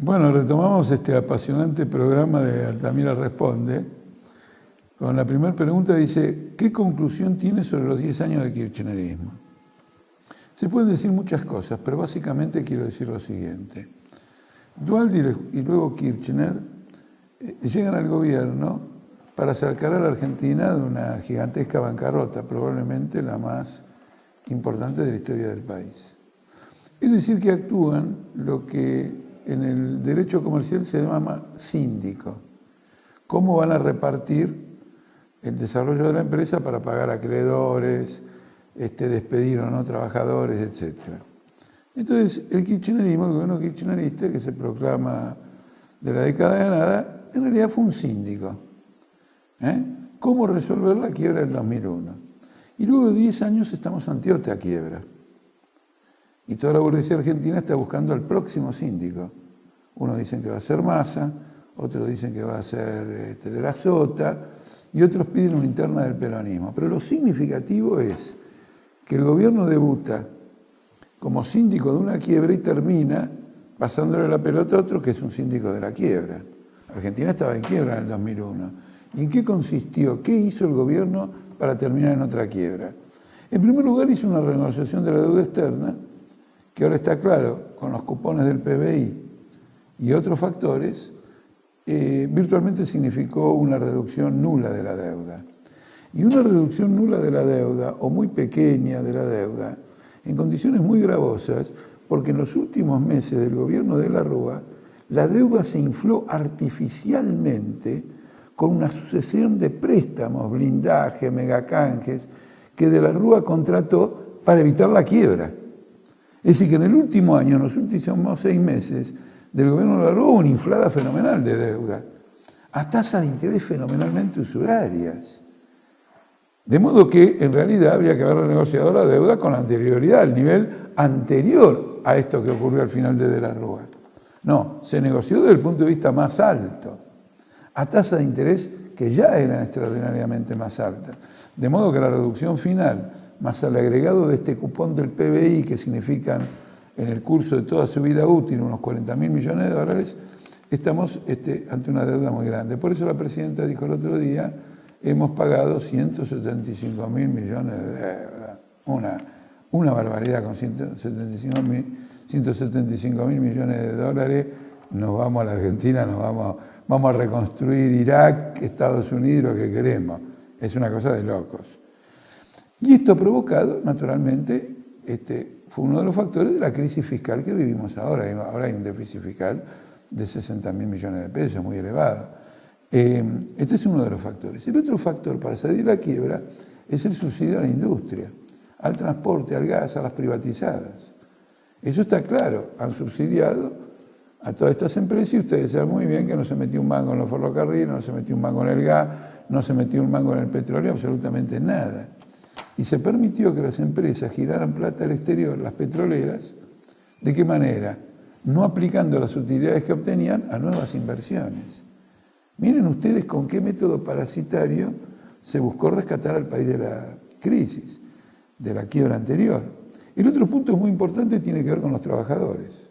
Bueno, retomamos este apasionante programa de Altamira Responde. Con la primera pregunta dice, ¿qué conclusión tiene sobre los 10 años de kirchnerismo? Se pueden decir muchas cosas, pero básicamente quiero decir lo siguiente. Duhalde y luego Kirchner llegan al gobierno para sacar a la Argentina de una gigantesca bancarrota, probablemente la más importante de la historia del país. Es decir, que actúan lo que en el derecho comercial se llama síndico. ¿Cómo van a repartir el desarrollo de la empresa para pagar acreedores, despedir o no trabajadores, etcétera? Entonces, el kirchnerismo, el gobierno kirchnerista, que se proclama de la década ganada, en realidad fue un síndico. ¿Cómo resolver la quiebra del 2001? Y luego de 10 años estamos ante otra quiebra. Y toda la burguesía argentina está buscando al próximo síndico. Unos dicen que va a ser Massa, otros dicen que va a ser de la Sota, y otros piden una interna del peronismo. Pero lo significativo es que el gobierno debuta como síndico de una quiebra y termina pasándole la pelota a otro que es un síndico de la quiebra. Argentina estaba en quiebra en el 2001. ¿Y en qué consistió? ¿Qué hizo el gobierno para terminar en otra quiebra? En primer lugar, hizo una renegociación de la deuda externa, que ahora está claro, con los cupones del PBI y otros factores, virtualmente significó una reducción nula de la deuda. Y una reducción nula de la deuda, o muy pequeña de la deuda, en condiciones muy gravosas, porque en los últimos meses del gobierno de la Rúa, la deuda se infló artificialmente con una sucesión de préstamos, blindaje, megacanjes, que de la Rúa contrató para evitar la quiebra. Es decir, que en el último año, en los últimos 6 meses del gobierno de la Rúa, hubo una inflada fenomenal de deuda, a tasas de interés fenomenalmente usurarias. De modo que, en realidad, habría que haber renegociado la deuda con anterioridad, al nivel anterior a esto que ocurrió al final de la Rúa. No, se negoció desde el punto de vista más alto, a tasas de interés que ya eran extraordinariamente más altas. De modo que la reducción final, más al agregado de este cupón del PBI, que significan en el curso de toda su vida útil unos 40.000 millones de dólares, estamos ante una deuda muy grande. Por eso la presidenta dijo el otro día, hemos pagado 175.000 millones de deuda. Una barbaridad, con 175.000 millones de dólares, nos vamos a la Argentina, vamos a reconstruir Irak, Estados Unidos, lo que queremos. Es una cosa de locos. Y esto ha provocado, naturalmente, fue uno de los factores de la crisis fiscal que vivimos ahora. Ahora hay un déficit fiscal de 60.000 millones de pesos, muy elevado. Este es uno de los factores. El otro factor para salir de la quiebra es el subsidio a la industria, al transporte, al gas, a las privatizadas. Eso está claro, han subsidiado a todas estas empresas y ustedes saben muy bien que no se metió un mango en los ferrocarriles, no se metió un mango en el gas, no se metió un mango en el petróleo, absolutamente nada. Y se permitió que las empresas giraran plata al exterior, las petroleras, ¿de qué manera? No aplicando las utilidades que obtenían a nuevas inversiones. Miren ustedes con qué método parasitario se buscó rescatar al país de la crisis, de la quiebra anterior. El otro punto muy importante tiene que ver con los trabajadores.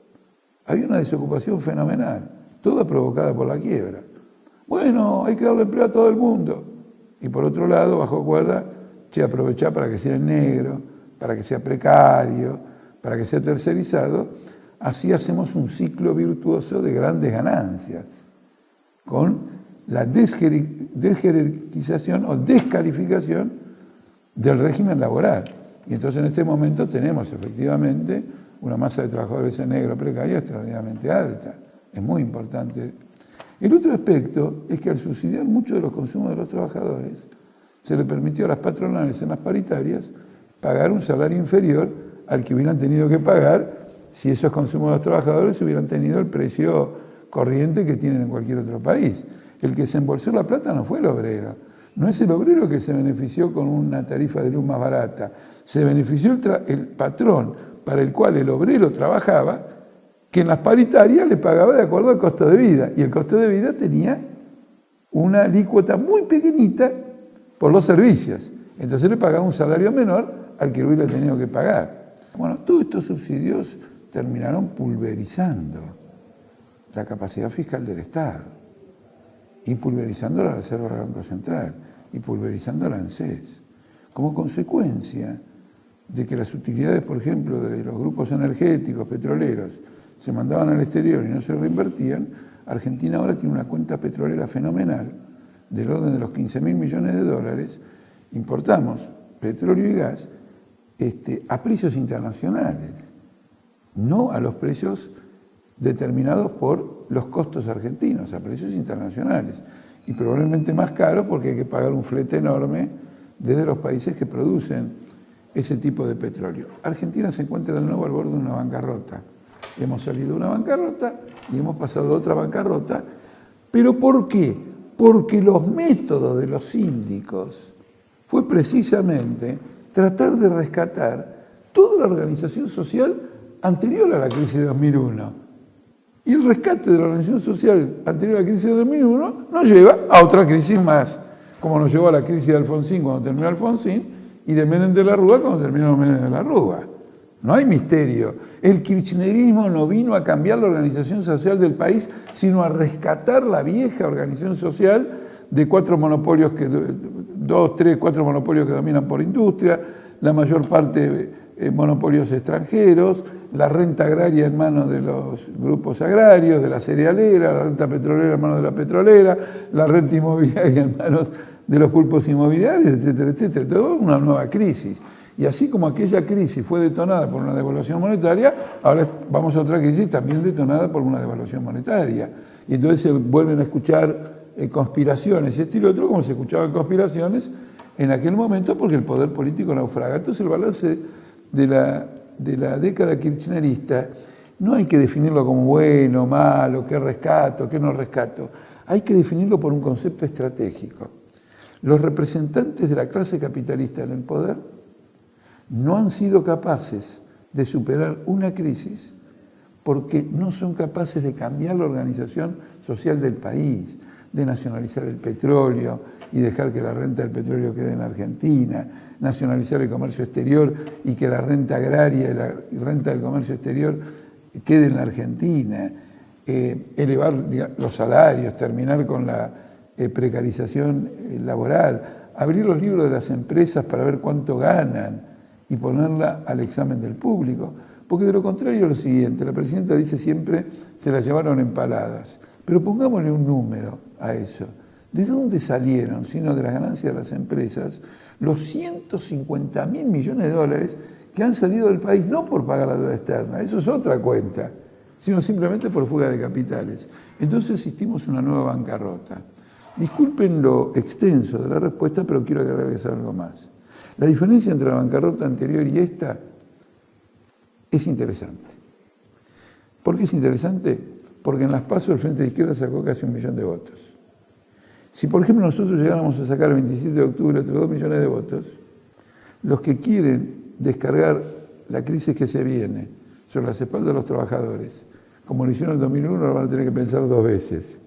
Había una desocupación fenomenal, toda provocada por la quiebra. Bueno, hay que darle empleo a todo el mundo. Y por otro lado, bajo cuerda, aprovechar para que sea negro, para que sea precario, para que sea tercerizado. Así hacemos un ciclo virtuoso de grandes ganancias, con la desjerarquización o descalificación del régimen laboral. Y entonces en este momento tenemos efectivamente una masa de trabajadores en negro precaria extraordinariamente alta. Es muy importante. El otro aspecto es que al subsidiar mucho de los consumos de los trabajadores, se le permitió a las patronales en las paritarias pagar un salario inferior al que hubieran tenido que pagar si esos consumos de los trabajadores hubieran tenido el precio corriente que tienen en cualquier otro país. El que se embolsó la plata no fue el obrero. No es el obrero que se benefició con una tarifa de luz más barata. Se benefició el patrón para el cual el obrero trabajaba, que en las paritarias le pagaba de acuerdo al costo de vida. Y el costo de vida tenía una alícuota muy pequeñita por los servicios. Entonces le pagaba un salario menor al que hubiera tenido que pagar. Bueno, todos estos subsidios terminaron pulverizando la capacidad fiscal del Estado, y pulverizando la Reserva del Banco Central, y pulverizando la ANSES. Como consecuencia de que las utilidades, por ejemplo, de los grupos energéticos, petroleros, se mandaban al exterior y no se reinvertían, Argentina ahora tiene una cuenta petrolera fenomenal, del orden de los 15.000 millones de dólares. Importamos petróleo y gas a precios internacionales, no a los precios determinados por los costos argentinos, a precios internacionales. Y probablemente más caros porque hay que pagar un flete enorme desde los países que producen ese tipo de petróleo. Argentina se encuentra de nuevo al borde de una bancarrota. Hemos salido de una bancarrota y hemos pasado a otra bancarrota. ¿Pero por qué? Porque los métodos de los síndicos fue precisamente tratar de rescatar toda la organización social anterior a la crisis de 2001. Y el rescate de la organización social anterior a la crisis de 2001 nos lleva a otra crisis más, como nos llevó a la crisis de Alfonsín cuando terminó Alfonsín y de Menem de la Rúa cuando terminó Menem de la Rúa. No hay misterio. El kirchnerismo no vino a cambiar la organización social del país, sino a rescatar la vieja organización social de cuatro monopolios, cuatro monopolios que dominan por industria, la mayor parte monopolios extranjeros, la renta agraria en manos de los grupos agrarios, de la cerealera, la renta petrolera en manos de la petrolera, la renta inmobiliaria en manos de los pulpos inmobiliarios, etcétera, etcétera. Todo una nueva crisis. Y así como aquella crisis fue detonada por una devaluación monetaria, ahora vamos a otra crisis también detonada por una devaluación monetaria. Y entonces se vuelven a escuchar conspiraciones, este y lo otro, como se escuchaban conspiraciones en aquel momento, porque el poder político naufraga. Entonces el balance de la década kirchnerista no hay que definirlo como bueno, malo, qué rescato, qué no rescato. Hay que definirlo por un concepto estratégico. Los representantes de la clase capitalista en el poder no han sido capaces de superar una crisis porque no son capaces de cambiar la organización social del país, de nacionalizar el petróleo y dejar que la renta del petróleo quede en Argentina, nacionalizar el comercio exterior y que la renta agraria y la renta del comercio exterior quede en la Argentina, elevar los salarios, terminar con la precarización laboral, abrir los libros de las empresas para ver cuánto ganan y ponerla al examen del público. Porque de lo contrario lo siguiente, la presidenta dice siempre se la llevaron empaladas, pero pongámosle un número a eso. ¿De dónde salieron, sino de las ganancias de las empresas, los 150.000 millones de dólares que han salido del país no por pagar la deuda externa, eso es otra cuenta, sino simplemente por fuga de capitales? Entonces asistimos a una nueva bancarrota. Disculpen lo extenso de la respuesta, pero quiero agregarles algo más. La diferencia entre la bancarrota anterior y esta es interesante. ¿Por qué es interesante? Porque en las PASO el Frente de Izquierda sacó casi 1 millón de votos. Si, por ejemplo, nosotros llegáramos a sacar el 27 de octubre otros 2 millones de votos, los que quieren descargar la crisis que se viene sobre las espaldas de los trabajadores, como lo hicieron en el 2001, lo van a tener que pensar 2 veces,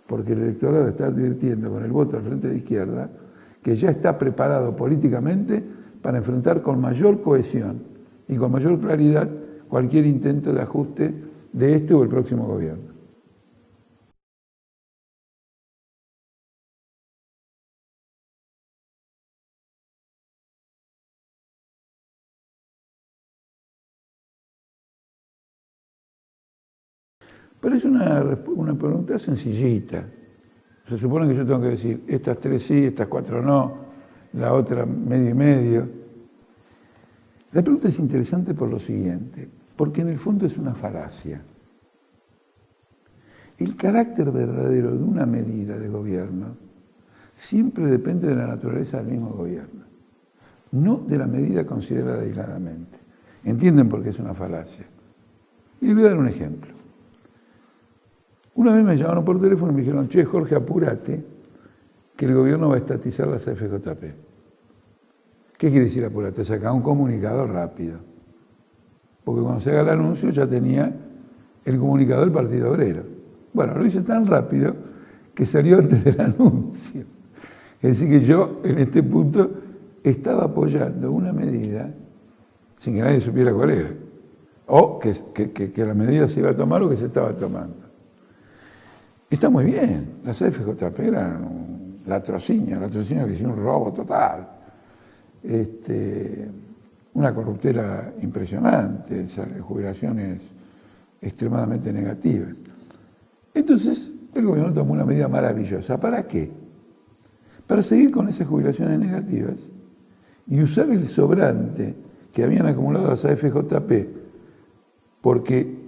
porque el electorado está advirtiendo con el voto al Frente de Izquierda que ya está preparado políticamente para enfrentar con mayor cohesión y con mayor claridad cualquier intento de ajuste de este o el próximo gobierno. Pero es una pregunta sencillita. Se supone que yo tengo que decir, estas 3 sí, estas 4 no, la otra medio y medio. La pregunta es interesante por lo siguiente, porque en el fondo es una falacia. El carácter verdadero de una medida de gobierno siempre depende de la naturaleza del mismo gobierno, no de la medida considerada aisladamente. ¿Entienden por qué es una falacia? Y les voy a dar un ejemplo. Una vez me llamaron por teléfono y me dijeron, che, Jorge, apúrate, que el gobierno va a estatizar las AFJP. ¿Qué quiere decir apúrate? Saca un comunicado rápido. Porque cuando se haga el anuncio ya tenía el comunicado del Partido Obrero. Bueno, lo hice tan rápido que salió antes del anuncio. Es decir, que yo en este punto estaba apoyando una medida sin que nadie supiera cuál era. O que la medida se iba a tomar o que se estaba tomando. Está muy bien. Las AFJP eran un latrocinio que hicieron un robo total. Una corruptela impresionante, jubilaciones extremadamente negativas. Entonces, el gobierno tomó una medida maravillosa. ¿Para qué? Para seguir con esas jubilaciones negativas y usar el sobrante que habían acumulado las AFJP, porque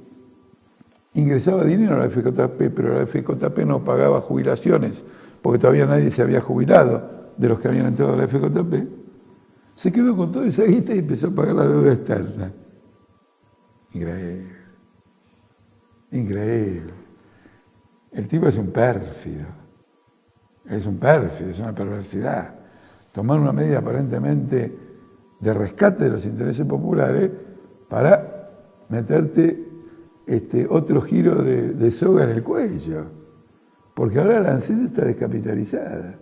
ingresaba dinero a la AFJP, pero la AFJP no pagaba jubilaciones, porque todavía nadie se había jubilado de los que habían entrado a la AFJP, se quedó con toda esa guita y empezó a pagar la deuda externa. Increíble. Increíble. El tipo es un pérfido. Es un pérfido, es una perversidad. Tomar una medida aparentemente de rescate de los intereses populares para meterte otro giro de soga en el cuello. Porque ahora la ANSES está descapitalizada.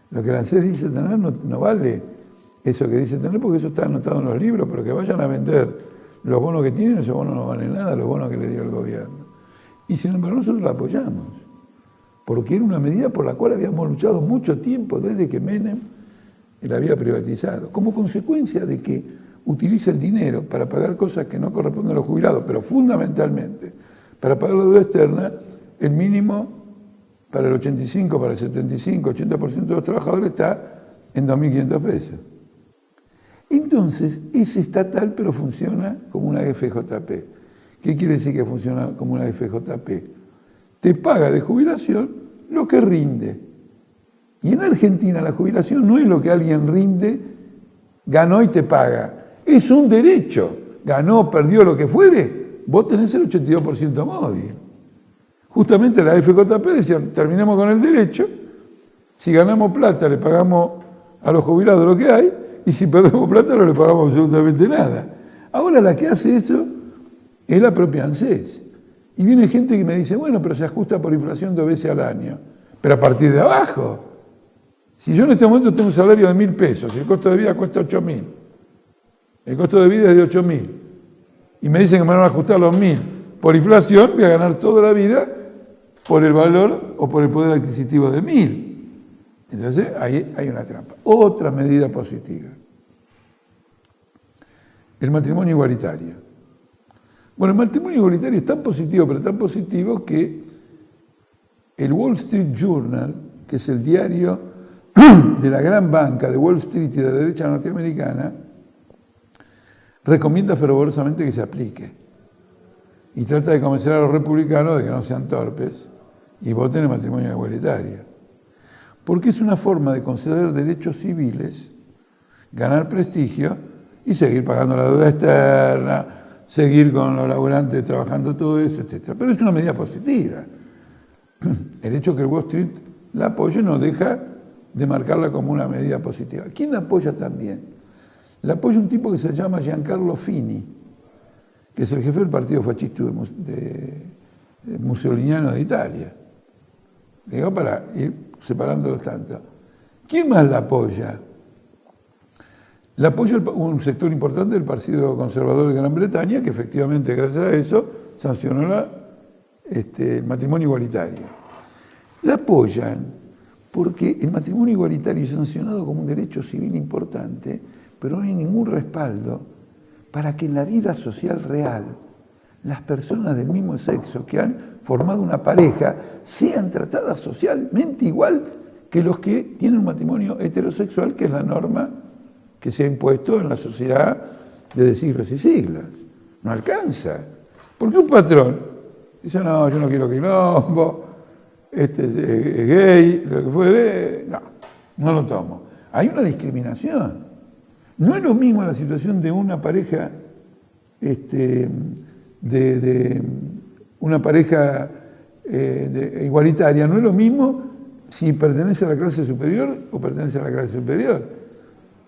Lo que la ANSES dice tener no vale eso que dice tener, porque eso está anotado en los libros, pero que vayan a vender los bonos que tienen, esos bonos no valen nada, los bonos que le dio el gobierno. Y sin embargo nosotros la apoyamos, porque era una medida por la cual habíamos luchado mucho tiempo desde que Menem la había privatizado, como consecuencia de que utiliza el dinero para pagar cosas que no corresponden a los jubilados, pero fundamentalmente para pagar la deuda externa, el mínimo para el 85, para el 75, 80% de los trabajadores está en 2.500 pesos. Entonces, es estatal, pero funciona como una FJP. ¿Qué quiere decir que funciona como una FJP? Te paga de jubilación lo que rinde. Y en Argentina la jubilación no es lo que alguien rinde, ganó y te paga. Es un derecho. Ganó, perdió, lo que fuere, vos tenés el 82% móvil. Justamente la FJP decía, terminemos con el derecho, si ganamos plata le pagamos a los jubilados lo que hay, y si perdemos plata no le pagamos absolutamente nada. Ahora la que hace eso es la propia ANSES. Y viene gente que me dice, bueno, pero se ajusta por inflación 2 veces al año. Pero a partir de abajo. Si yo en este momento tengo un salario de 1.000 pesos y el costo de vida cuesta 8.000, el costo de vida es de 8.000, y me dicen que me van a ajustar los 1.000 por inflación, voy a ganar toda la vida por el valor o por el poder adquisitivo de 1.000. Entonces, ahí hay una trampa. Otra medida positiva. El matrimonio igualitario. Bueno, el matrimonio igualitario es tan positivo, pero tan positivo que el Wall Street Journal, que es el diario de la gran banca de Wall Street y de la derecha norteamericana, recomienda fervorosamente que se aplique. Y trata de convencer a los republicanos de que no sean torpes y voten el matrimonio igualitario. Porque es una forma de conceder derechos civiles, ganar prestigio y seguir pagando la deuda externa, seguir con los laburantes trabajando todo eso, etc. Pero es una medida positiva. El hecho que el Wall Street la apoye no deja de marcarla como una medida positiva. ¿Quién la apoya también? La apoya un tipo que se llama Giancarlo Fini, que es el jefe del partido fascista mussoliniano de Italia. Digo, para ir separándolos tanto. ¿Quién más la apoya? La apoya un sector importante del Partido Conservador de Gran Bretaña, que efectivamente, gracias a eso, sancionó el matrimonio igualitario. La apoyan porque el matrimonio igualitario es sancionado como un derecho civil importante, pero no hay ningún respaldo para que en la vida social real las personas del mismo sexo que han formado una pareja sean tratadas socialmente igual que los que tienen un matrimonio heterosexual, que es la norma que se ha impuesto en la sociedad desde siglos y siglos. No alcanza. Porque un patrón dice, no, yo no quiero quilombo, este es gay, lo que fuere, no lo tomo. Hay una discriminación. No es lo mismo la situación de una pareja una pareja igualitaria, no es lo mismo si pertenece a la clase superior o pertenece a la clase superior.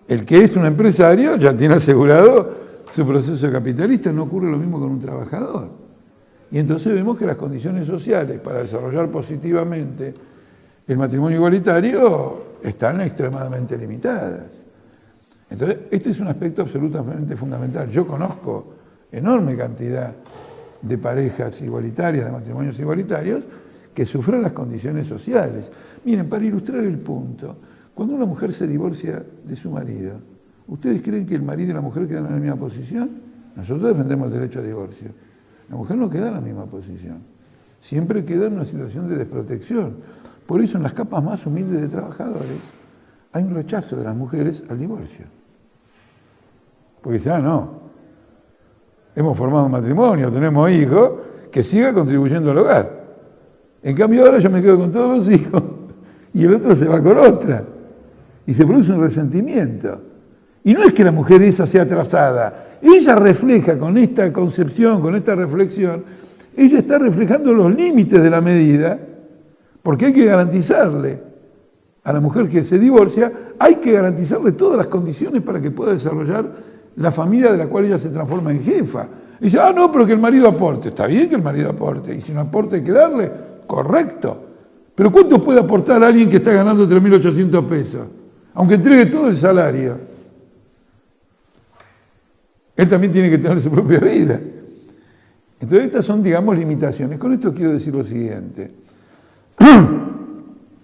El que es un empresario ya tiene asegurado su proceso capitalista, no ocurre lo mismo con un trabajador. Y entonces vemos que las condiciones sociales para desarrollar positivamente el matrimonio igualitario están extremadamente limitadas. Entonces, este es un aspecto absolutamente fundamental. Yo conozco enorme cantidad de parejas igualitarias, de matrimonios igualitarios, que sufra las condiciones sociales. Miren, para ilustrar el punto, cuando una mujer se divorcia de su marido, ¿ustedes creen que el marido y la mujer quedan en la misma posición? Nosotros defendemos el derecho a divorcio. La mujer no queda en la misma posición. Siempre queda en una situación de desprotección. Por eso en las capas más humildes de trabajadores hay un rechazo de las mujeres al divorcio. Porque dicen, no, hemos formado un matrimonio, tenemos hijos, que siga contribuyendo al hogar. En cambio ahora yo me quedo con todos los hijos y el otro se va con otra. Y se produce un resentimiento. Y no es que la mujer esa sea atrasada, ella refleja con esta concepción, con esta reflexión, ella está reflejando los límites de la medida, porque hay que garantizarle a la mujer que se divorcia, hay que garantizarle todas las condiciones para que pueda desarrollar la familia de la cual ella se transforma en jefa. Y dice, no, pero que el marido aporte. Está bien que el marido aporte, y si no aporta hay que darle, correcto. Pero ¿cuánto puede aportar alguien que está ganando 3.800 pesos? Aunque entregue todo el salario. Él también tiene que tener su propia vida. Entonces estas son, digamos, limitaciones. Con esto quiero decir lo siguiente.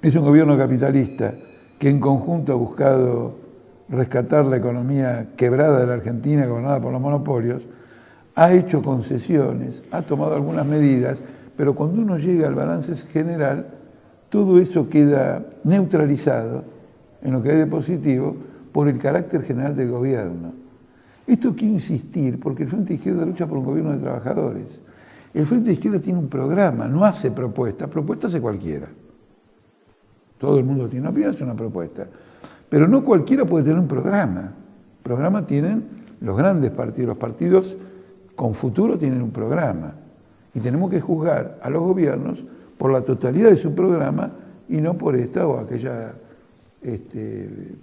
Es un gobierno capitalista que en conjunto ha buscado rescatar la economía quebrada de la Argentina, gobernada por los monopolios, ha hecho concesiones, ha tomado algunas medidas, pero cuando uno llega al balance general, todo eso queda neutralizado en lo que hay de positivo por el carácter general del gobierno. Esto quiero insistir porque el Frente de Izquierda lucha por un gobierno de trabajadores. El Frente de Izquierda tiene un programa, no hace propuestas, propuestas hace cualquiera. Todo el mundo tiene una opinión, hace una propuesta. Pero no cualquiera puede tener un programa. Programa tienen los grandes partidos, los partidos con futuro tienen un programa. Y tenemos que juzgar a los gobiernos por la totalidad de su programa y no por esta o aquella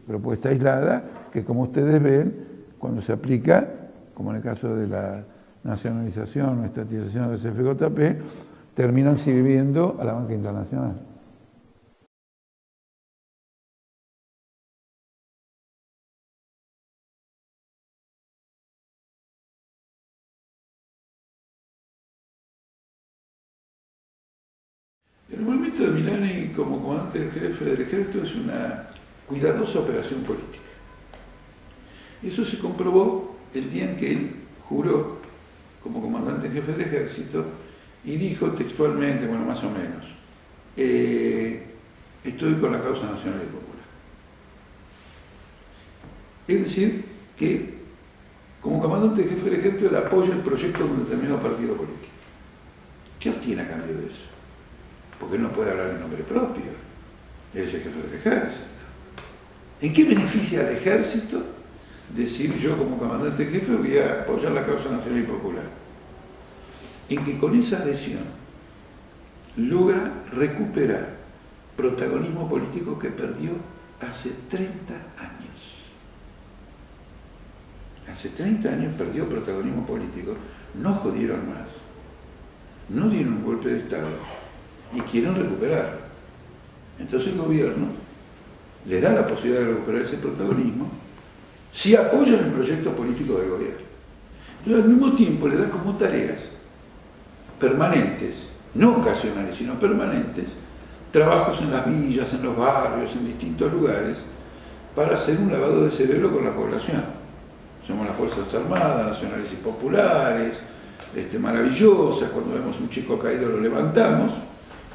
propuesta aislada que, como ustedes ven, cuando se aplica, como en el caso de la nacionalización o estatización del CFJP, terminan sirviendo a la banca internacional. El movimiento de Milani como comandante en jefe del ejército es una cuidadosa operación política. Eso se comprobó el día en que él juró como comandante en jefe del ejército y dijo textualmente, bueno, más o menos, estoy con la causa nacional y popular. Es decir, que como comandante en jefe del ejército él apoya el proyecto de un determinado partido político. ¿Qué obtiene a cambio de eso? Porque él no puede hablar en nombre propio. Él es el jefe del ejército. ¿En qué beneficia al ejército decir yo como comandante en jefe voy a apoyar la causa nacional y popular? En que con esa adhesión logra recuperar protagonismo político que perdió hace 30 años. Hace 30 años perdió protagonismo político. No jodieron más. No dieron un golpe de Estado. Y quieren recuperarlo. Entonces el gobierno le da la posibilidad de recuperar ese protagonismo si apoyan el proyecto político del gobierno. Entonces al mismo tiempo le da como tareas permanentes, no ocasionales, sino permanentes, trabajos en las villas, en los barrios, en distintos lugares, para hacer un lavado de cerebro con la población. Somos las Fuerzas Armadas, nacionales y populares, maravillosas, cuando vemos un chico caído lo levantamos,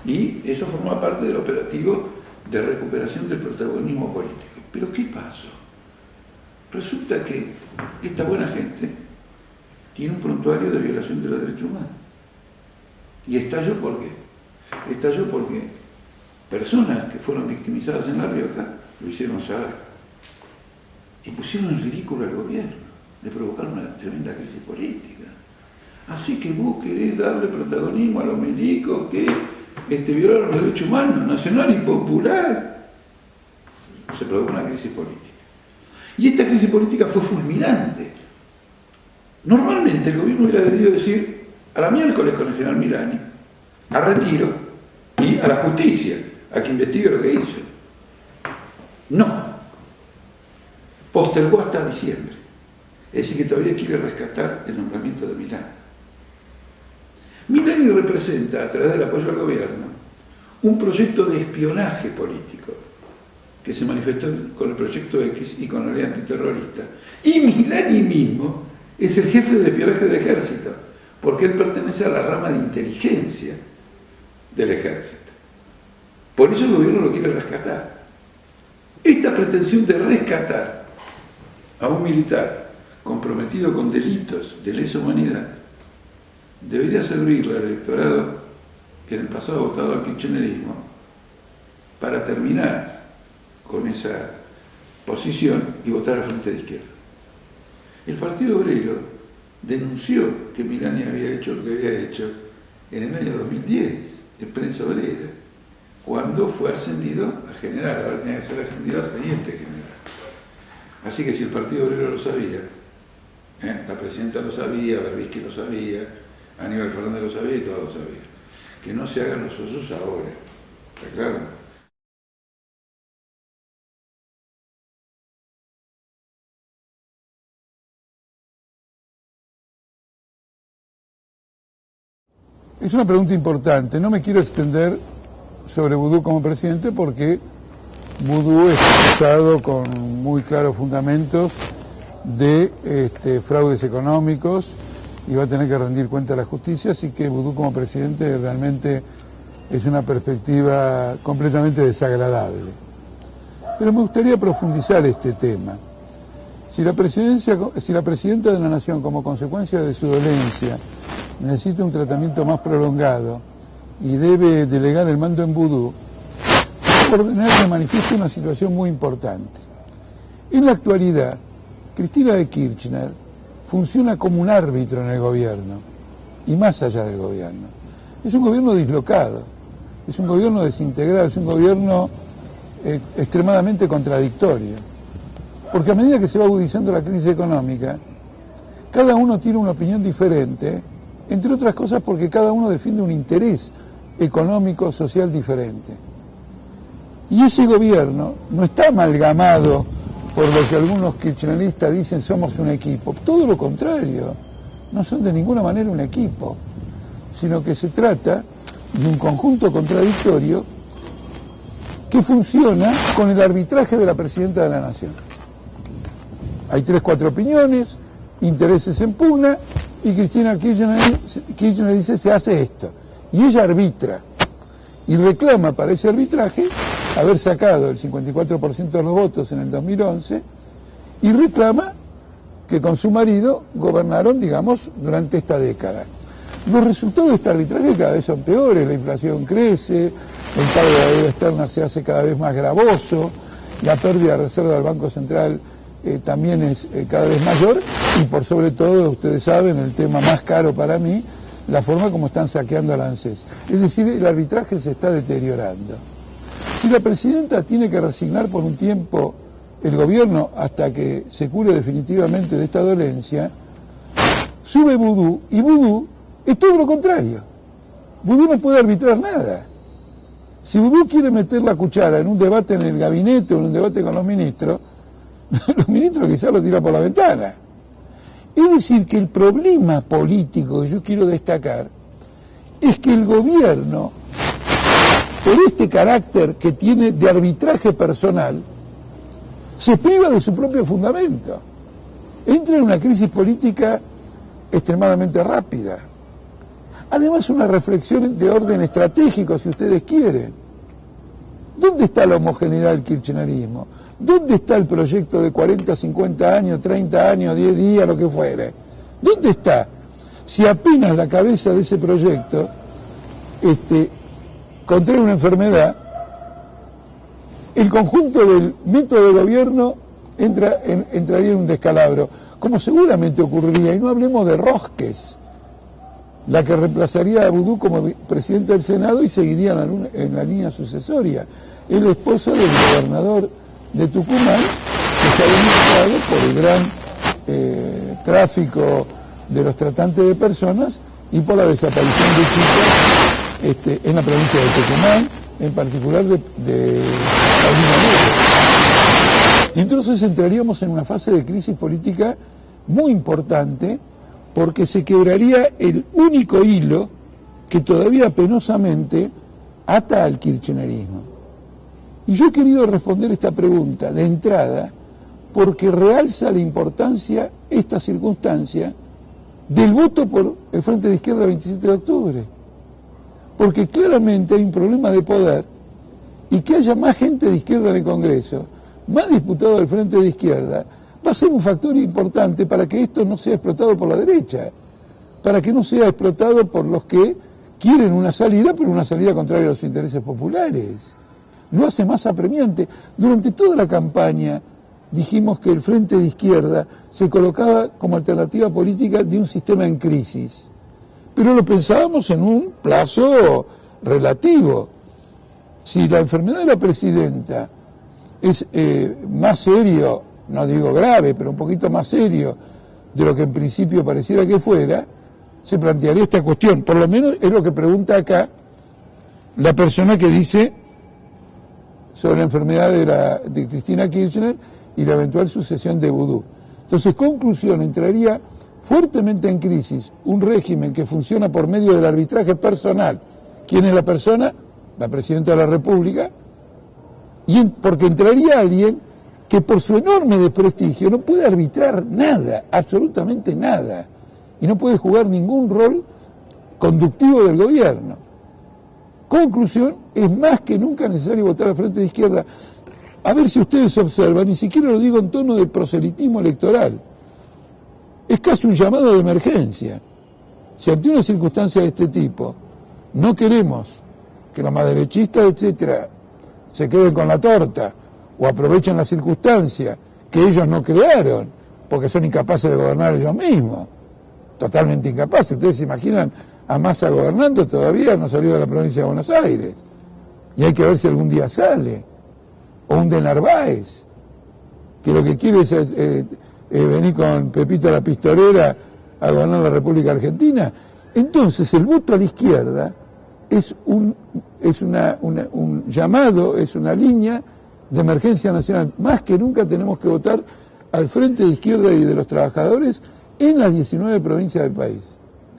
y eso forma parte del operativo de recuperación del protagonismo político. Pero ¿qué pasó? Resulta que esta buena gente tiene un prontuario de violación de los derechos humanos. Y estalló ¿por qué? Estalló porque personas que fueron victimizadas en La Rioja lo hicieron saber. Y pusieron en ridículo al gobierno, le provocaron una tremenda crisis política. Así que vos querés darle protagonismo a los milicos que violaron los derechos humanos, nacional y popular. Se produjo una crisis política. Y esta crisis política fue fulminante. Normalmente el gobierno hubiera debido decir a la miércoles con el general Milani, a retiro y a la justicia, a que investigue lo que hizo. No. Postergó hasta diciembre. Es decir, que todavía quiere rescatar el nombramiento de Milani. Milani representa, a través del apoyo al gobierno, un proyecto de espionaje político que se manifestó con el proyecto X y con la ley antiterrorista. Y Milani mismo es el jefe del espionaje del ejército, porque él pertenece a la rama de inteligencia del ejército. Por eso el gobierno lo quiere rescatar. Esta pretensión de rescatar a un militar comprometido con delitos de lesa humanidad debería servirle al electorado que en el pasado ha votado al kirchnerismo para terminar con esa posición y votar al Frente de Izquierda. El Partido Obrero denunció que Milani había hecho lo que había hecho en el año 2010, en prensa obrera, cuando fue ascendido a general. Ahora tenía que ser ascendido a teniente general. Así que si el Partido Obrero lo sabía, la presidenta lo sabía, Berbisky lo sabía, Aníbal Fernández lo sabía y todos lo sabían. Que no se hagan los osos ahora. ¿Está claro? Es una pregunta importante. No me quiero extender sobre Boudou como presidente porque Boudou es acusado con muy claros fundamentos de fraudes económicos y va a tener que rendir cuenta a la justicia, así que Boudou como presidente realmente es una perspectiva completamente desagradable. Pero me gustaría profundizar este tema. Si la presidenta de la Nación, como consecuencia de su dolencia, necesita un tratamiento más prolongado y debe delegar el mando en Boudou, por poner de manifiesto una situación muy importante. En la actualidad, Cristina de Kirchner funciona como un árbitro en el gobierno y más allá del gobierno. Es un gobierno dislocado, es un gobierno desintegrado, es un gobierno extremadamente contradictorio. Porque a medida que se va agudizando la crisis económica, cada uno tiene una opinión diferente, entre otras cosas porque cada uno defiende un interés económico, social diferente. Y ese gobierno no está amalgamado por lo que algunos kirchneristas dicen somos un equipo. Todo lo contrario, no son de ninguna manera un equipo, sino que se trata de un conjunto contradictorio que funciona con el arbitraje de la presidenta de la Nación. Hay 3, 4 opiniones, intereses en pugna, y Cristina Kirchner dice se hace esto. Y ella arbitra y reclama para ese arbitraje haber sacado el 54% de los votos en el 2011 y reclama que con su marido gobernaron, digamos, durante esta década. Los resultados de este arbitraje cada vez son peores, la inflación crece, el pago de la deuda externa se hace cada vez más gravoso, la pérdida de reserva del Banco Central también es cada vez mayor y por sobre todo, ustedes saben, el tema más caro para mí, la forma como están saqueando a la ANSES. Es decir, el arbitraje se está deteriorando. Si la presidenta tiene que resignar por un tiempo el gobierno hasta que se cure definitivamente de esta dolencia, sube Boudou y Boudou es todo lo contrario. Boudou no puede arbitrar nada. Si Boudou quiere meter la cuchara en un debate en el gabinete o en un debate con los ministros quizás lo tiran por la ventana. Es decir, que el problema político que yo quiero destacar es que el gobierno, por este carácter que tiene de arbitraje personal, se priva de su propio fundamento. Entra en una crisis política extremadamente rápida. Además, una reflexión de orden estratégico, si ustedes quieren. ¿Dónde está la homogeneidad del kirchnerismo? ¿Dónde está el proyecto de 40, 50 años, 30 años, 10 días, lo que fuere? ¿Dónde está? Si apenas la cabeza de ese proyecto contrae una enfermedad, el conjunto del método de gobierno entraría en un descalabro, como seguramente ocurriría, y no hablemos de Rosques, la que reemplazaría a Boudou como presidente del Senado y seguiría en la línea sucesoria. Es la esposa del gobernador de Tucumán, que se ha denunciado por el gran tráfico de los tratantes de personas y por la desaparición de chicas en la provincia de Tucumán, en particular de Paulina Negro. Y entonces entraríamos en una fase de crisis política muy importante, porque se quebraría el único hilo que todavía penosamente ata al kirchnerismo. Y yo he querido responder esta pregunta de entrada porque realza la importancia, esta circunstancia, del voto por el Frente de Izquierda el 27 de octubre. Porque claramente hay un problema de poder y que haya más gente de izquierda en el Congreso, más diputados del Frente de Izquierda, va a ser un factor importante para que esto no sea explotado por la derecha, para que no sea explotado por los que quieren una salida, pero una salida contraria a los intereses populares. Lo hace más apremiante. Durante toda la campaña dijimos que el Frente de Izquierda se colocaba como alternativa política de un sistema en crisis, pero lo pensábamos en un plazo relativo. Si la enfermedad de la presidenta es más serio, no digo grave, pero un poquito más serio de lo que en principio pareciera que fuera, se plantearía esta cuestión. Por lo menos es lo que pregunta acá la persona que dice sobre la enfermedad de Cristina Kirchner y la eventual sucesión de Vudú. Entonces, conclusión, entraría fuertemente en crisis un régimen que funciona por medio del arbitraje personal. ¿Quién es la persona? La Presidenta de la República. Porque entraría alguien que por su enorme desprestigio no puede arbitrar nada, absolutamente nada, y no puede jugar ningún rol conductivo del gobierno. Conclusión, es más que nunca necesario votar al Frente de Izquierda. A ver si ustedes observan, ni siquiera lo digo en tono de proselitismo electoral, es casi un llamado de emergencia. Si ante una circunstancia de este tipo no queremos que los más derechistas, etcétera, se queden con la torta o aprovechen la circunstancia que ellos no crearon porque son incapaces de gobernar ellos mismos, totalmente incapaces. Ustedes se imaginan a Massa gobernando, todavía no salió de la provincia de Buenos Aires, y hay que ver si algún día sale, o un de Narváez, que lo que quiere es venir con Pepito la Pistolera a gobernar la República Argentina. Entonces el voto a la izquierda es un llamado, es una línea de emergencia nacional. Más que nunca tenemos que votar al Frente de Izquierda y de los trabajadores en las 19 provincias del país.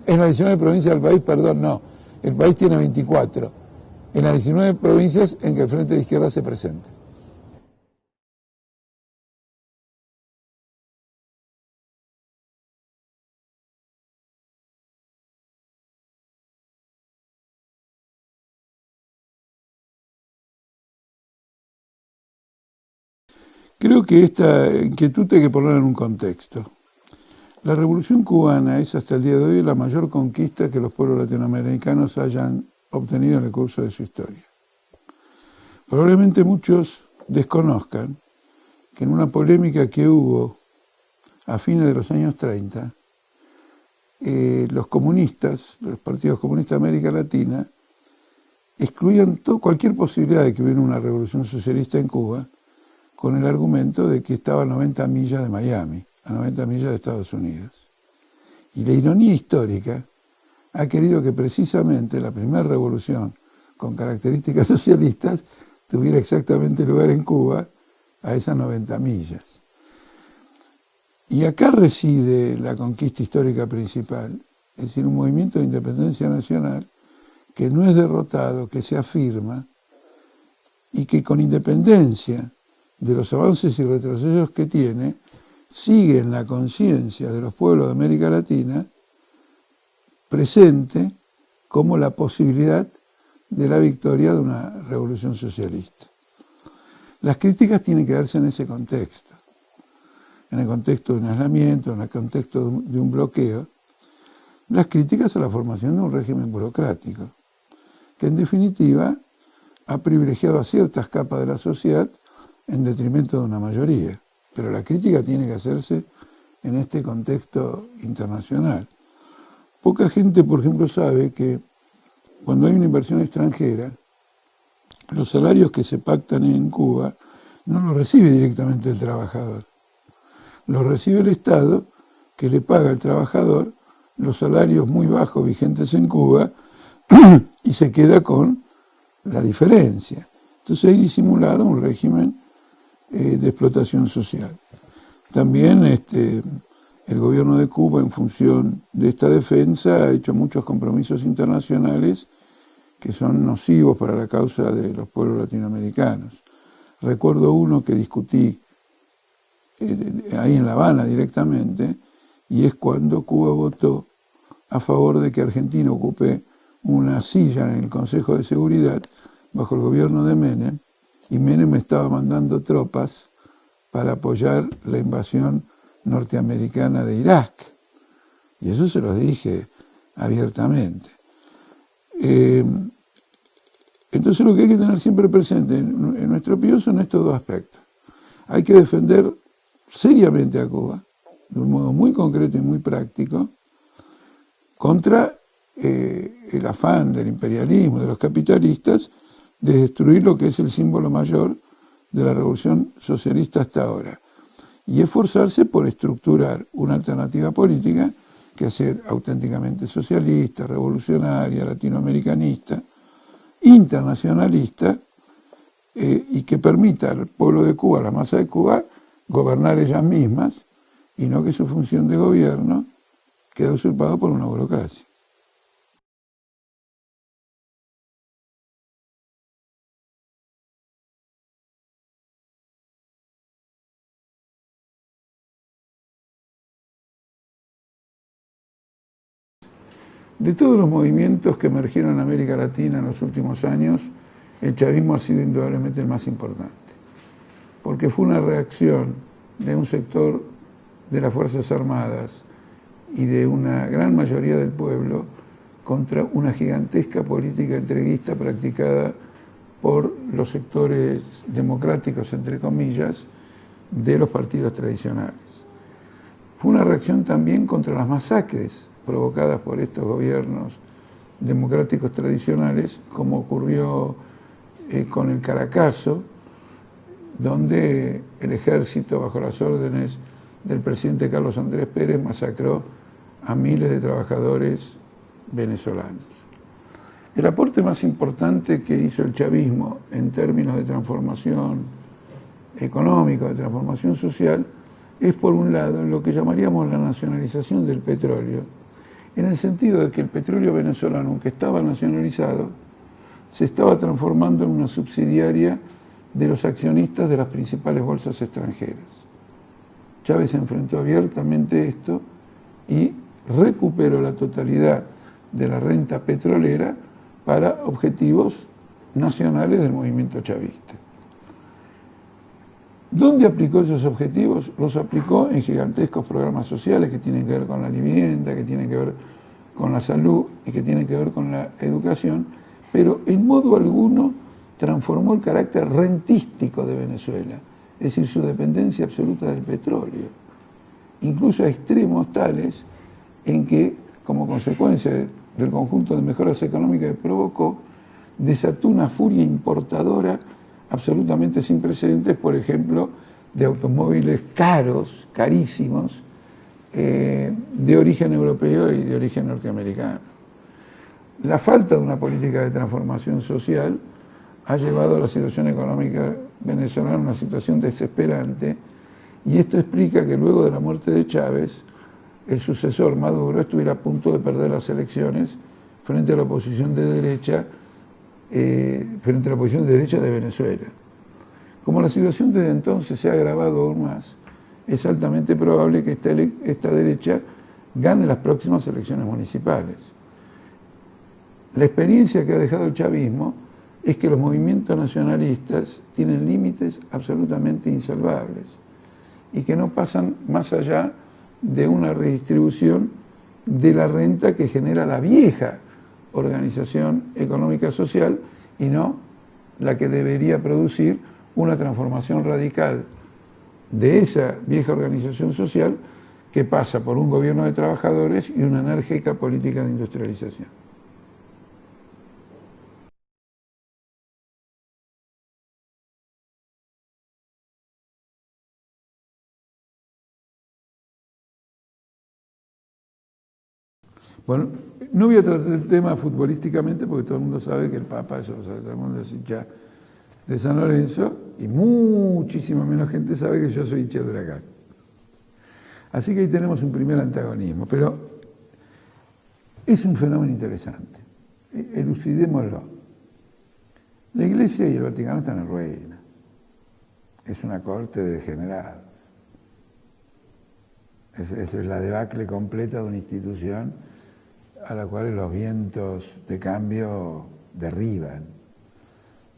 En las 19 provincias del país, perdón, no, el país tiene 24. En las 19 provincias en que el Frente de Izquierda se presente. Creo que esta inquietud hay que ponerla en un contexto. La Revolución Cubana es hasta el día de hoy la mayor conquista que los pueblos latinoamericanos hayan obtenido en el curso de su historia. Probablemente muchos desconozcan que en una polémica que hubo a fines de los años 30, los comunistas, los partidos comunistas de América Latina, excluían cualquier posibilidad de que hubiera una revolución socialista en Cuba, con el argumento de que estaba a 90 millas de Miami, a 90 millas de Estados Unidos. Y la ironía histórica ha querido que precisamente la primera revolución con características socialistas tuviera exactamente lugar en Cuba, a esas 90 millas. Y acá reside la conquista histórica principal, es decir, un movimiento de independencia nacional que no es derrotado, que se afirma y que con independencia de los avances y retrocesos que tiene, sigue en la conciencia de los pueblos de América Latina presente como la posibilidad de la victoria de una revolución socialista. Las críticas tienen que darse en ese contexto, en el contexto de un aislamiento, en el contexto de un bloqueo, las críticas a la formación de un régimen burocrático, que en definitiva ha privilegiado a ciertas capas de la sociedad en detrimento de una mayoría. Pero la crítica tiene que hacerse en este contexto internacional. Poca gente, por ejemplo, sabe que cuando hay una inversión extranjera, los salarios que se pactan en Cuba no los recibe directamente el trabajador. Los recibe el Estado, que le paga al trabajador los salarios muy bajos vigentes en Cuba y se queda con la diferencia. Entonces hay disimulado un régimen de explotación social. También el gobierno de Cuba, en función de esta defensa, ha hecho muchos compromisos internacionales que son nocivos para la causa de los pueblos latinoamericanos. Recuerdo uno que discutí ahí en La Habana directamente, y es cuando Cuba votó a favor de que Argentina ocupe una silla en el Consejo de Seguridad bajo el gobierno de Menem, y Menem estaba mandando tropas para apoyar la invasión norteamericana de Irak. Y eso se los dije abiertamente. Entonces lo que hay que tener siempre presente en nuestra opinión son estos dos aspectos. Hay que defender seriamente a Cuba, de un modo muy concreto y muy práctico, contra el afán del imperialismo, de los capitalistas, de destruir lo que es el símbolo mayor de la revolución socialista hasta ahora, y esforzarse por estructurar una alternativa política que sea auténticamente socialista, revolucionaria, latinoamericanista, internacionalista, y que permita al pueblo de Cuba, a la masa de Cuba, gobernar ellas mismas, y no que su función de gobierno quede usurpada por una burocracia. De todos los movimientos que emergieron en América Latina en los últimos años, el chavismo ha sido indudablemente el más importante, porque fue una reacción de un sector de las Fuerzas Armadas y de una gran mayoría del pueblo contra una gigantesca política entreguista practicada por los sectores democráticos, entre comillas, de los partidos tradicionales. Fue una reacción también contra las masacres provocadas por estos gobiernos democráticos tradicionales, como ocurrió con el Caracazo, donde el ejército, bajo las órdenes del presidente Carlos Andrés Pérez, masacró a miles de trabajadores venezolanos. El aporte más importante que hizo el chavismo en términos de transformación económica, de transformación social, es por un lado lo que llamaríamos la nacionalización del petróleo, en el sentido de que el petróleo venezolano, aunque estaba nacionalizado, se estaba transformando en una subsidiaria de los accionistas de las principales bolsas extranjeras. Chávez enfrentó abiertamente esto y recuperó la totalidad de la renta petrolera para objetivos nacionales del movimiento chavista. ¿Dónde aplicó esos objetivos? Los aplicó en gigantescos programas sociales que tienen que ver con la vivienda, que tienen que ver con la salud y que tienen que ver con la educación, pero en modo alguno transformó el carácter rentístico de Venezuela, es decir, su dependencia absoluta del petróleo, incluso a extremos tales en que, como consecuencia del conjunto de mejoras económicas que provocó, desató una furia importadora absolutamente sin precedentes, por ejemplo, de automóviles caros, carísimos, de origen europeo y de origen norteamericano. La falta de una política de transformación social ha llevado a la situación económica venezolana a una situación desesperante, y esto explica que luego de la muerte de Chávez, el sucesor Maduro estuviera a punto de perder las elecciones frente a la oposición de derecha, de Venezuela. Como la situación desde entonces se ha agravado aún más, es altamente probable que esta derecha gane las próximas elecciones municipales. La experiencia que ha dejado el chavismo es que los movimientos nacionalistas tienen límites absolutamente insalvables y que no pasan más allá de una redistribución de la renta que genera la vieja organización económica social y no la que debería producir una transformación radical de esa vieja organización social que pasa por un gobierno de trabajadores y una enérgica política de industrialización. Bueno, no voy a tratar el tema futbolísticamente porque todo el mundo sabe que el Papa, eso lo sabe todo el mundo, es hincha de San Lorenzo, y muchísima menos gente sabe que yo soy hincha de Huracán. Así que ahí tenemos un primer antagonismo, pero es un fenómeno interesante. Elucidémoslo. La Iglesia y el Vaticano están en ruina. Es una corte de degenerados. Es la debacle completa de una institución a la cual los vientos de cambio derriban.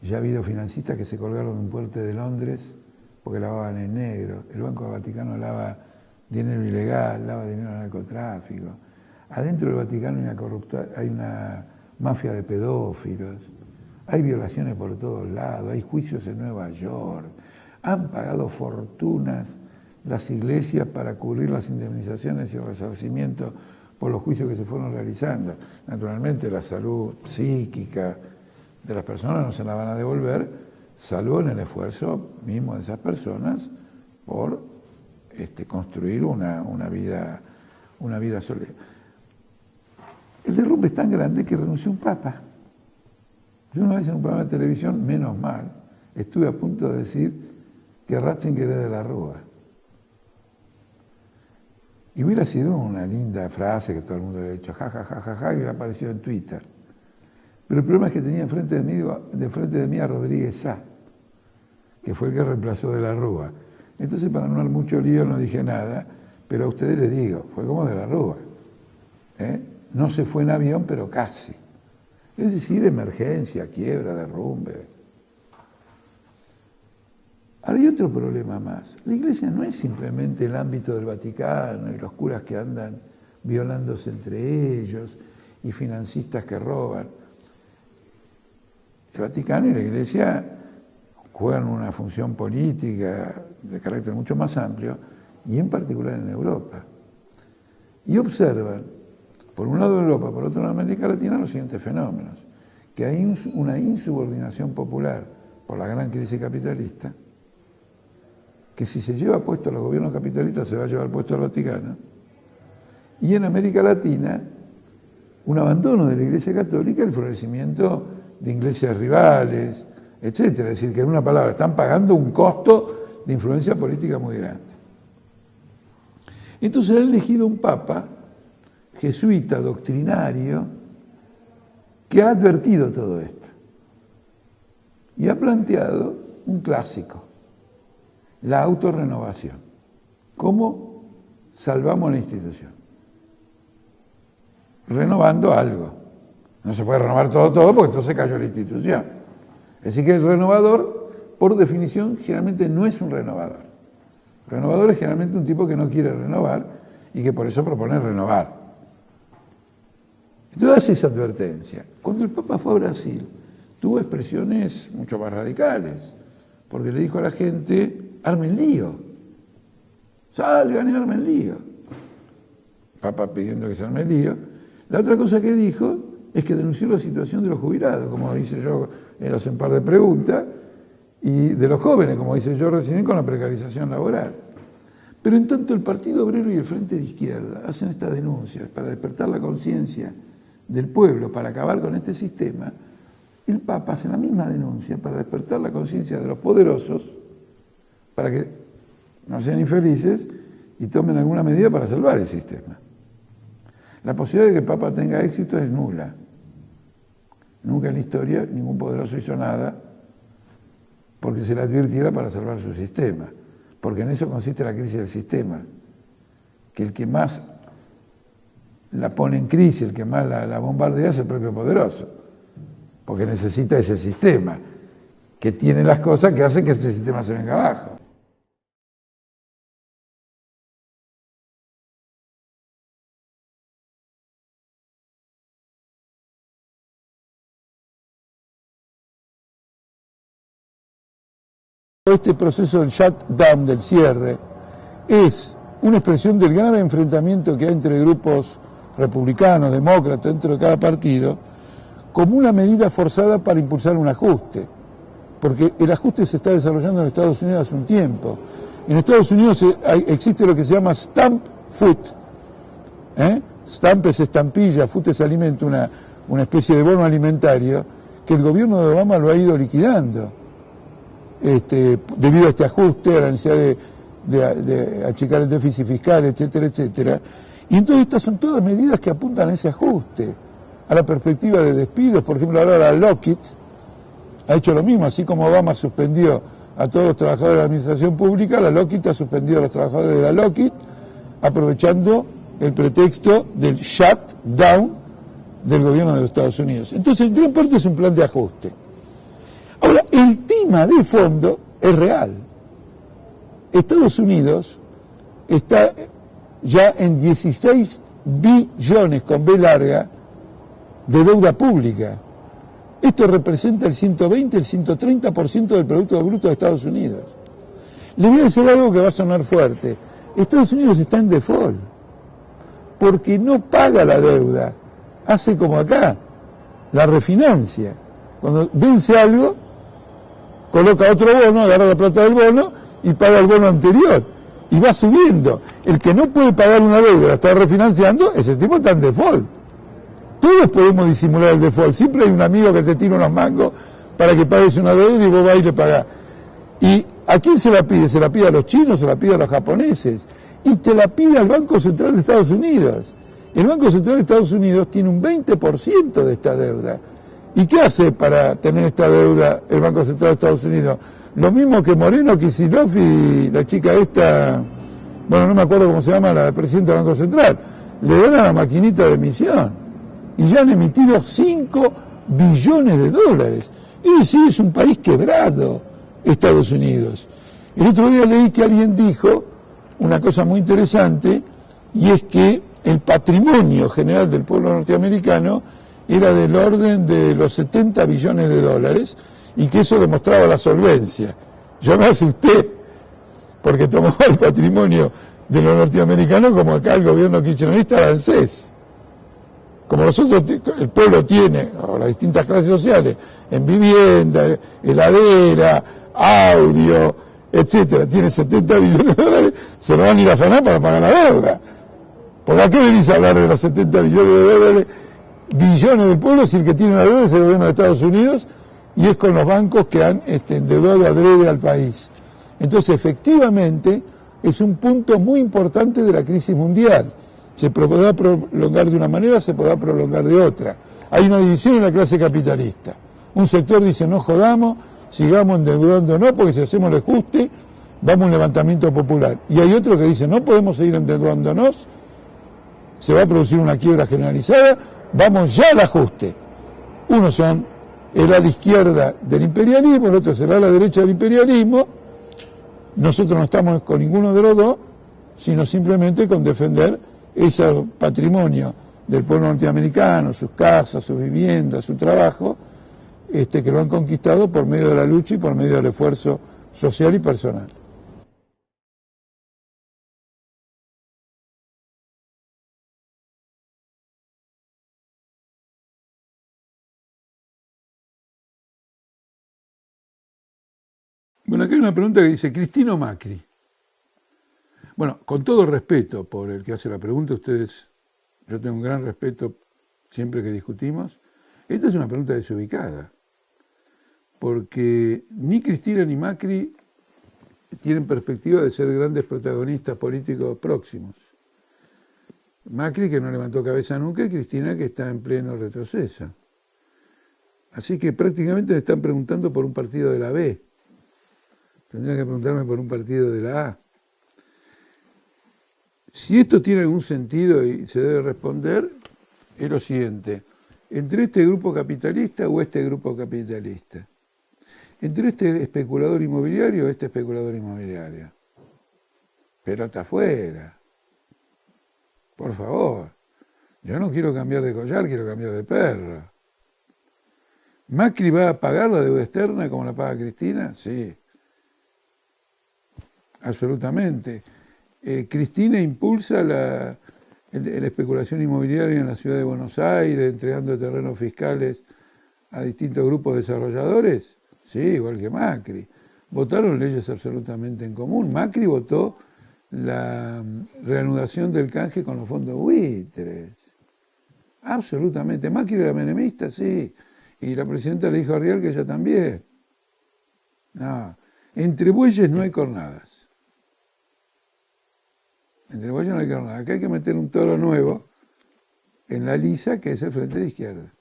Ya ha habido financistas que se colgaron de un puente de Londres porque lavaban en negro. El Banco del Vaticano lava dinero ilegal, lava dinero al narcotráfico. Adentro del Vaticano hay una mafia de pedófilos, hay violaciones por todos lados, hay juicios en Nueva York, han pagado fortunas las iglesias para cubrir las indemnizaciones y el resarcimiento por los juicios que se fueron realizando. Naturalmente la salud psíquica de las personas no se la van a devolver, salvo en el esfuerzo mismo de esas personas por construir una vida sólida. El derrumbe es tan grande que renunció un papa. Yo una vez en un programa de televisión, menos mal, estuve a punto de decir que Ratzinger era de la Rúa. Y hubiera sido una linda frase que todo el mundo le ha dicho, ja, ja, ja, ja, ja, y hubiera aparecido en Twitter. Pero el problema es que tenía enfrente de mí a Rodríguez Sá, que fue el que reemplazó de la Rúa. Entonces, para no dar mucho lío, no dije nada, pero a ustedes les digo, fue como de la Rúa. No se fue en avión, pero casi. Es decir, emergencia, quiebra, derrumbe. Ahora hay otro problema más. La Iglesia no es simplemente el ámbito del Vaticano y los curas que andan violándose entre ellos y financistas que roban. El Vaticano y la Iglesia juegan una función política de carácter mucho más amplio y en particular en Europa. Y observan, por un lado Europa, por otro lado América Latina, los siguientes fenómenos. Que hay una insubordinación popular por la gran crisis capitalista, que si se lleva puesto a los gobiernos capitalistas se va a llevar puesto al Vaticano, y en América Latina un abandono de la Iglesia Católica, el florecimiento de iglesias rivales, etcétera. Es decir, que en una palabra están pagando un costo de influencia política muy grande. Entonces han elegido un papa jesuita, doctrinario, que ha advertido todo esto y ha planteado un clásico, la autorrenovación. ¿Cómo salvamos la institución? Renovando algo. No se puede renovar todo porque entonces cayó la institución. Es decir, que el renovador, por definición, generalmente no es un renovador. El renovador es generalmente un tipo que no quiere renovar y que por eso propone renovar. Entonces hace esa advertencia. Cuando el Papa fue a Brasil, tuvo expresiones mucho más radicales, porque le dijo a la gente, armen lío, salgan y armen lío. El Papa pidiendo que se arme lío. La otra cosa que dijo es que denunció la situación de los jubilados, como hice yo hace un par de preguntas, y de los jóvenes, como hice yo recién, con la precarización laboral. Pero en tanto el Partido Obrero y el Frente de Izquierda hacen estas denuncias para despertar la conciencia del pueblo, para acabar con este sistema, el Papa hace la misma denuncia para despertar la conciencia de los poderosos, para que no sean infelices y tomen alguna medida para salvar el sistema. La posibilidad de que el Papa tenga éxito es nula. Nunca en la historia ningún poderoso hizo nada porque se le advirtiera para salvar su sistema, porque en eso consiste la crisis del sistema, que el que más la pone en crisis, el que más la bombardea es el propio poderoso, porque necesita ese sistema, que tiene las cosas que hacen que ese sistema se venga abajo. Este proceso del shutdown, del cierre, es una expresión del grave enfrentamiento que hay entre grupos republicanos, demócratas, dentro de cada partido, como una medida forzada para impulsar un ajuste, porque el ajuste se está desarrollando en Estados Unidos hace un tiempo. En Estados Unidos existe lo que se llama stamp food. Stamp es estampilla, food es alimento, una especie de bono alimentario que el gobierno de Obama lo ha ido liquidando. Debido a este ajuste, a la necesidad de achicar el déficit fiscal, etcétera, etcétera. Y entonces estas son todas medidas que apuntan a ese ajuste, a la perspectiva de despidos. Por ejemplo, ahora la Lockheed ha hecho lo mismo, así como Obama suspendió a todos los trabajadores de la administración pública, la Lockheed ha suspendido a los trabajadores de la Lockheed, aprovechando el pretexto del shutdown del gobierno de los Estados Unidos. Entonces, en gran parte es un plan de ajuste. Ahora, el tema de fondo es real. Estados Unidos está ya en 16 billones con B larga de deuda pública. Esto representa el 120, el 130% del Producto Bruto de Estados Unidos. Le voy a decir algo que va a sonar fuerte. Estados Unidos está en default, porque no paga la deuda, hace como acá, la refinancia. Cuando vence algo, coloca otro bono, agarra la plata del bono y paga el bono anterior. Y va subiendo. El que no puede pagar una deuda, la está refinanciando, ese tipo está en default. Todos podemos disimular el default. Siempre hay un amigo que te tira unos mangos para que pagues una deuda y vos vas y le pagás. ¿Y a quién se la pide? Se la pide a los chinos, se la pide a los japoneses. Y te la pide al Banco Central de Estados Unidos. El Banco Central de Estados Unidos tiene un 20% de esta deuda. ¿Y qué hace para tener esta deuda el Banco Central de Estados Unidos? Lo mismo que Moreno, Kicillof y la chica esta, bueno, no me acuerdo cómo se llama, la presidenta del Banco Central. Le dan a la maquinita de emisión. Y ya han emitido 5 billones de dólares. Es decir, es un país quebrado, Estados Unidos. El otro día leí que alguien dijo una cosa muy interesante, y es que el patrimonio general del pueblo norteamericano era del orden de los 70 billones de dólares, y que eso demostraba la solvencia. Yo me asusté, porque tomaba el patrimonio de los norteamericanos como acá el gobierno kirchnerista era ANSES. Como nosotros, el pueblo tiene, o las distintas clases sociales, en vivienda, heladera, audio, etcétera, tiene 70 billones de dólares, se lo van a ir a afanar para pagar la deuda. ¿Por qué venís a hablar de los 70 billones de dólares, billones del pueblo, si el que tiene una deuda es el gobierno de Estados Unidos, y es con los bancos que han endeudado adrede al país? Entonces, efectivamente, es un punto muy importante de la crisis mundial. Se podrá prolongar de una manera, se podrá prolongar de otra. Hay una división en la clase capitalista. Un sector dice, no jodamos, sigamos endeudándonos, porque si hacemos el ajuste, vamos a un levantamiento popular. Y hay otro que dice, no podemos seguir endeudándonos, se va a producir una quiebra generalizada, vamos ya al ajuste. Unos son el ala izquierda del imperialismo, el otro es el ala derecha del imperialismo. Nosotros no estamos con ninguno de los dos, sino simplemente con defender ese patrimonio del pueblo norteamericano, sus casas, sus viviendas, su trabajo, que lo han conquistado por medio de la lucha y por medio del esfuerzo social y personal. Bueno, acá hay una pregunta que dice, ¿Cristina o Macri? Bueno, con todo respeto por el que hace la pregunta, yo tengo un gran respeto siempre que discutimos. Esta es una pregunta desubicada, porque ni Cristina ni Macri tienen perspectiva de ser grandes protagonistas políticos próximos. Macri, que no levantó cabeza nunca, y Cristina, que está en pleno retroceso. Así que prácticamente me están preguntando por un partido de la B. Tendrían que preguntarme por un partido de la A. Si esto tiene algún sentido y se debe responder, es lo siguiente. ¿Entre este grupo capitalista o este grupo capitalista? ¿Entre este especulador inmobiliario o este especulador inmobiliario? Pelota afuera. Por favor. Yo no quiero cambiar de collar, quiero cambiar de perro. ¿Macri va a pagar la deuda externa como la paga Cristina? Sí. Absolutamente. Cristina impulsa la especulación inmobiliaria en la ciudad de Buenos Aires, entregando terrenos fiscales a distintos grupos desarrolladores. Sí, igual que Macri. Votaron leyes absolutamente en común. Macri votó la reanudación del canje con los fondos buitres. Absolutamente. Macri era menemista, sí. Y la presidenta le dijo a Rial que ella también. No. Entre bueyes no hay cornadas. Entre bueyes no hay cornadas. Acá hay que meter un toro nuevo en la lisa, que es el frente de izquierda.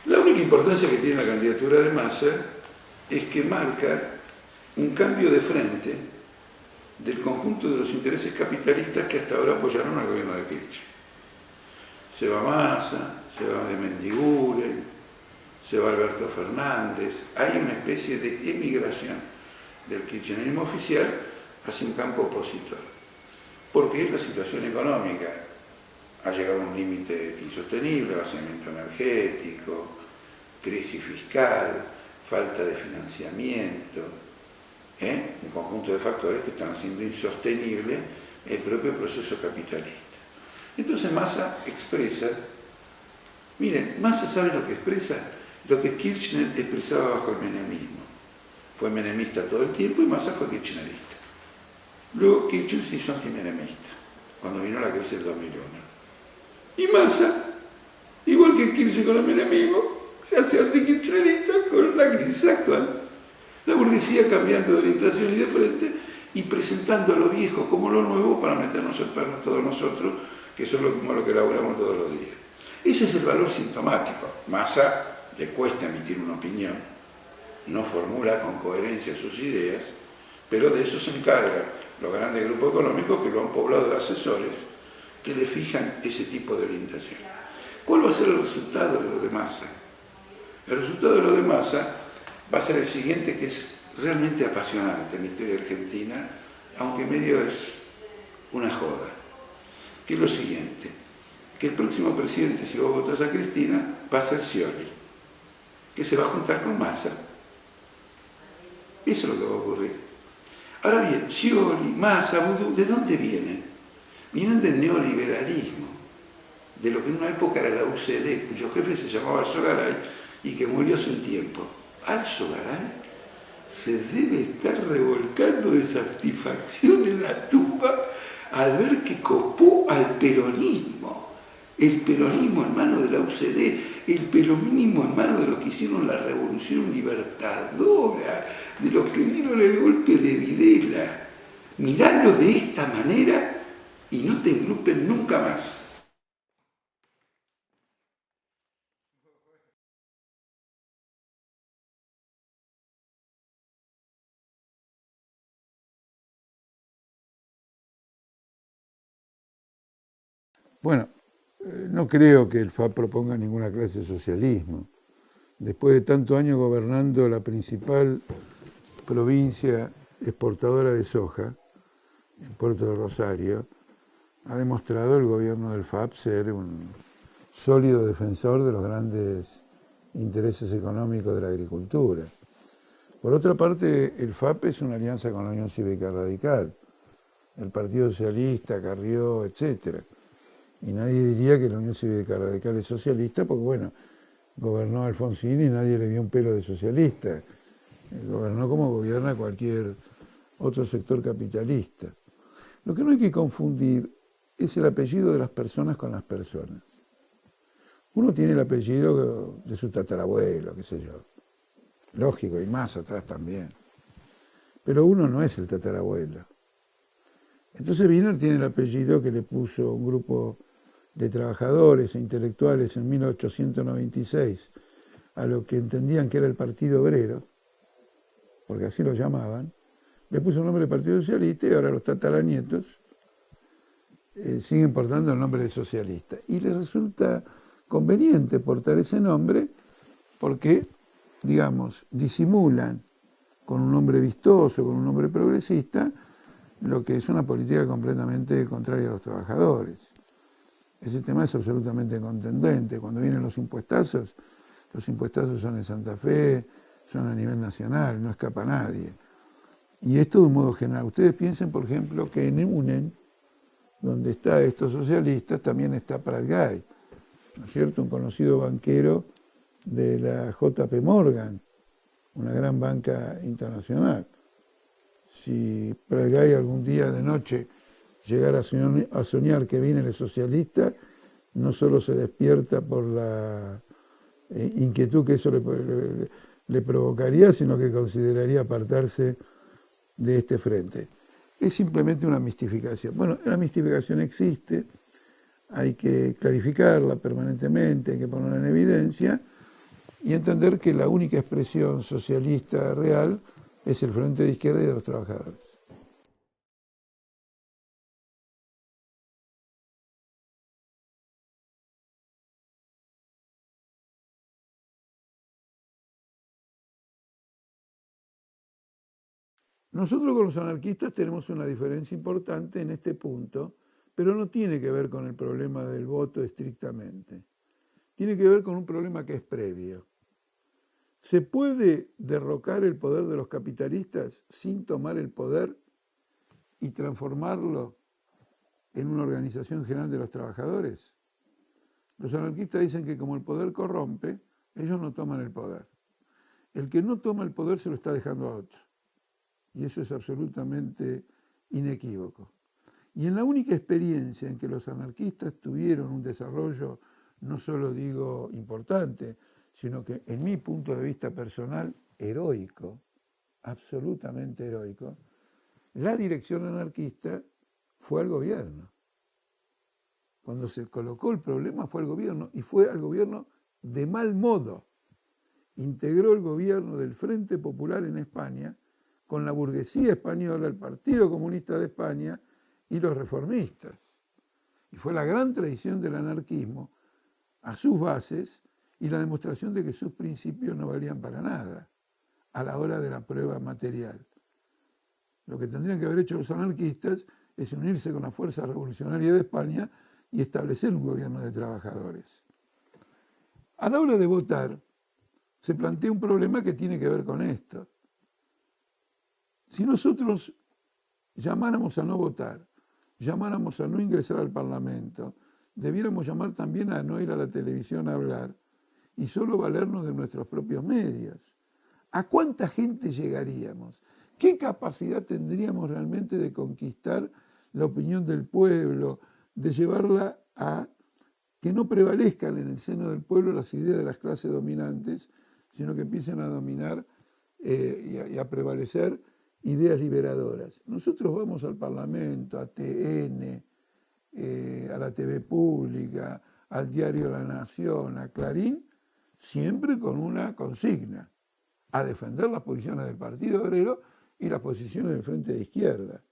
La única importancia que tiene la candidatura de Massa es que marca un cambio de frente del conjunto de los intereses capitalistas que hasta ahora apoyaron al gobierno de Kirchner. Se va Massa, se va de Mendiguren, se va Alberto Fernández. Hay una especie de emigración del kirchnerismo oficial hacia un campo opositor. Porque la situación económica ha llegado a un límite insostenible, vaciamiento energético, crisis fiscal, falta de financiamiento, un conjunto de factores que están haciendo insostenible el propio proceso capitalista. Entonces Massa expresa, miren, Massa sabe lo que expresa, lo que Kirchner expresaba bajo el menemismo. Fue menemista todo el tiempo y Massa fue kirchnerista. Luego Kirchner se hizo antimenemista, cuando vino la crisis del 2001. Y Massa, igual que Kirchner con el menemismo, se hace antikirchnerista con la crisis actual. La burguesía cambiando de orientación y de frente y presentando a lo viejo como lo nuevo para meternos el perro a todos nosotros, que eso es lo que elaboramos todos los días. Ese es el valor sintomático. Massa le cuesta emitir una opinión, no formula con coherencia sus ideas, pero de eso se encargan los grandes grupos económicos que lo han poblado de asesores que le fijan ese tipo de orientación. ¿Cuál va a ser el resultado de lo de Massa? El resultado de lo de Massa va a ser el siguiente, que es realmente apasionante en la historia argentina, aunque medio es una joda, que es lo siguiente, que el próximo presidente, si vos votás a Cristina, va a ser Scioli, que se va a juntar con Massa. Eso es lo que va a ocurrir. Ahora bien, Scioli, Massa, Boudou, ¿de dónde vienen? Vienen del neoliberalismo, de lo que en una época era la UCD, cuyo jefe se llamaba Alzogaray y que murió hace un tiempo. Alzogaray se debe estar revolcando de satisfacción en la tumba al ver que copó al peronismo. El peronismo en manos de la UCD, el peronismo en manos de los que hicieron la revolución libertadora, de los que dieron el golpe de Videla. Mirarlo de esta manera y no te engrupen nunca más. Bueno, no creo que el FAP proponga ninguna clase de socialismo. Después de tantos años gobernando la principal provincia exportadora de soja, el puerto de Rosario, ha demostrado el gobierno del FAP ser un sólido defensor de los grandes intereses económicos de la agricultura. Por otra parte, el FAP es una alianza con la Unión Cívica Radical, el Partido Socialista, Carrió, etcétera. Y nadie diría que la Unión Cívica Radical es socialista, porque bueno, gobernó Alfonsín y nadie le vio un pelo de socialista. Gobernó como gobierna cualquier otro sector capitalista. Lo que no hay que confundir es el apellido de las personas con las personas. Uno tiene el apellido de su tatarabuelo, qué sé yo. Lógico, y más atrás también. Pero uno no es el tatarabuelo. Entonces Wiener tiene el apellido que le puso un grupo de trabajadores e intelectuales en 1896 a lo que entendían que era el Partido Obrero, porque así lo llamaban, le puso el nombre del Partido Socialista y ahora los tataranietos siguen portando el nombre de socialista. Y les resulta conveniente portar ese nombre porque, digamos, disimulan con un nombre vistoso, con un nombre progresista, lo que es una política completamente contraria a los trabajadores. Ese tema es absolutamente contundente. Cuando vienen los impuestazos son en Santa Fe, son a nivel nacional, no escapa a nadie. Y esto de un modo general. Ustedes piensen, por ejemplo, que en Emunen, donde está estos socialistas, también está Prat Gay, ¿no es cierto? Un conocido banquero de la JP Morgan, una gran banca internacional. Si Prat Gay algún día de noche llegara a soñar que viene el socialista, no solo se despierta por la inquietud que eso le provocaría, sino que consideraría apartarse de este frente. Es simplemente una mistificación. Bueno, la mistificación existe, hay que clarificarla permanentemente, hay que ponerla en evidencia, y entender que la única expresión socialista real es el Frente de Izquierda y de los Trabajadores. Nosotros con los anarquistas tenemos una diferencia importante en este punto, pero no tiene que ver con el problema del voto estrictamente. Tiene que ver con un problema que es previo. ¿Se puede derrocar el poder de los capitalistas sin tomar el poder y transformarlo en una organización general de los trabajadores? Los anarquistas dicen que como el poder corrompe, ellos no toman el poder. El que no toma el poder se lo está dejando a otro. Y eso es absolutamente inequívoco. Y en la única experiencia en que los anarquistas tuvieron un desarrollo, no solo digo importante, sino que en mi punto de vista personal, heroico, absolutamente heroico, la dirección anarquista fue al gobierno. Cuando se colocó el problema fue al gobierno, y fue al gobierno de mal modo. Integró el gobierno del Frente Popular en España con la burguesía española, el Partido Comunista de España y los reformistas. Y fue la gran traición del anarquismo a sus bases y la demostración de que sus principios no valían para nada a la hora de la prueba material. Lo que tendrían que haber hecho los anarquistas es unirse con la Fuerza Revolucionaria de España y establecer un gobierno de trabajadores. A la hora de votar, se plantea un problema que tiene que ver con esto. Si nosotros llamáramos a no votar, llamáramos a no ingresar al Parlamento, debiéramos llamar también a no ir a la televisión a hablar y solo valernos de nuestros propios medios. ¿A cuánta gente llegaríamos? ¿Qué capacidad tendríamos realmente de conquistar la opinión del pueblo, de llevarla a que no prevalezcan en el seno del pueblo las ideas de las clases dominantes, sino que empiecen a dominar y a prevalecer ideas liberadoras? Nosotros vamos al Parlamento, a TN, a la TV pública, al diario La Nación, a Clarín, siempre con una consigna: a defender las posiciones del Partido Obrero y las posiciones del Frente de Izquierda.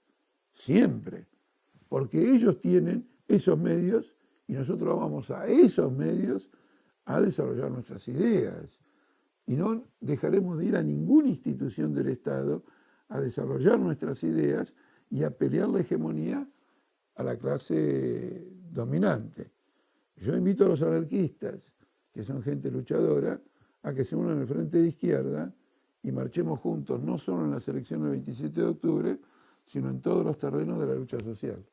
Siempre. Porque ellos tienen esos medios y nosotros vamos a esos medios a desarrollar nuestras ideas. Y no dejaremos de ir a ninguna institución del Estado a desarrollar nuestras ideas y a pelear la hegemonía a la clase dominante. Yo invito a los anarquistas, que son gente luchadora, a que se unan al Frente de Izquierda y marchemos juntos, no solo en las elecciones del 27 de octubre, sino en todos los terrenos de la lucha social.